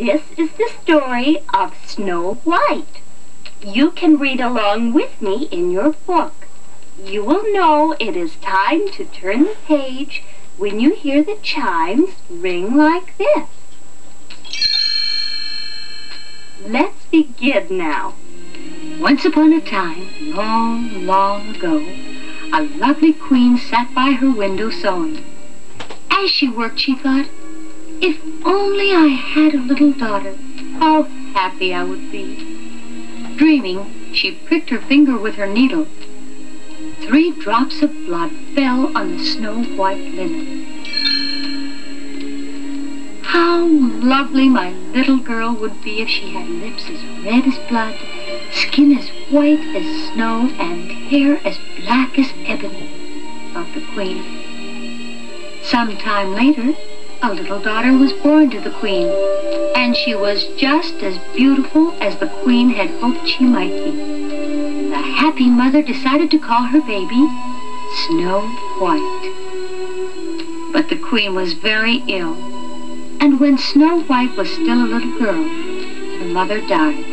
This is the story of Snow White. You can read along with me in your book. You will know it is time to turn the page when you hear the chimes ring like this. Let's begin now. Once upon a time, long, long ago, a lovely queen sat by her window sewing. As she worked, she thought, if only I had a little daughter, how happy I would be. Dreaming, she pricked her finger with her needle. 3 drops of blood fell on the snow-white linen. How lovely my little girl would be if she had lips as red as blood, skin as white as snow, and hair as black as ebony, thought the queen. Some time later, a little daughter was born to the queen, and she was just as beautiful as the queen had hoped she might be. The happy mother decided to call her baby Snow White. But the queen was very ill, and when Snow White was still a little girl, her mother died.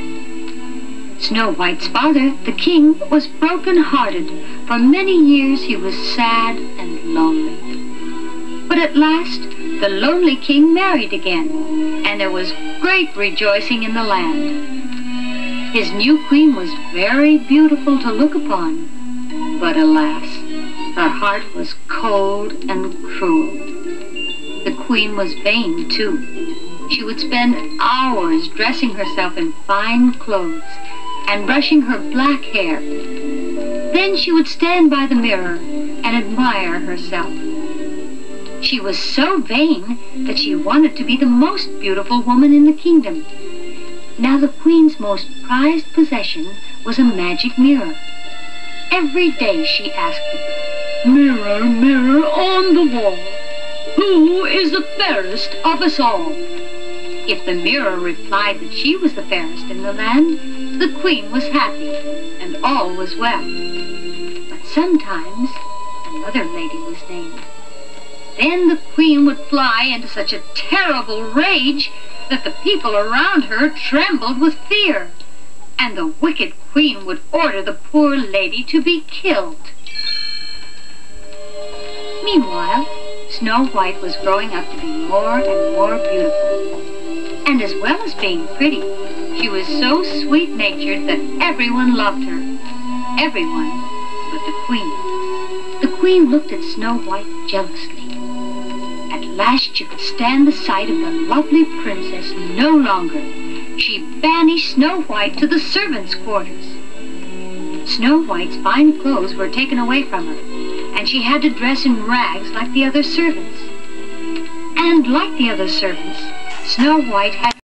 Snow White's father, the king, was broken-hearted. For many years he was sad and lonely. But at last, the lonely king married again, and there was great rejoicing in the land. His new queen was very beautiful to look upon, but alas, her heart was cold and cruel. The queen was vain, too. She would spend hours dressing herself in fine clothes and brushing her black hair. Then she would stand by the mirror and admire herself. She was so vain that she wanted to be the most beautiful woman in the kingdom. Now the queen's most prized possession was a magic mirror. Every day she asked it, "Mirror, mirror on the wall, who is the fairest of us all?" If the mirror replied that she was the fairest in the land, the queen was happy, and all was well. But sometimes another lady was named. Then the queen would fly into such a terrible rage that the people around her trembled with fear, and the wicked queen would order the poor lady to be killed. Meanwhile, Snow White was growing up to be more and more beautiful. And as well as being pretty, she was so sweet-natured that everyone loved her. Everyone but the queen. The queen looked at Snow White jealously. At last she could stand the sight of the lovely princess no longer. She banished Snow White to the servants' quarters. Snow White's fine clothes were taken away from her, and she had to dress in rags like the other servants. And like the other servants, Snow White had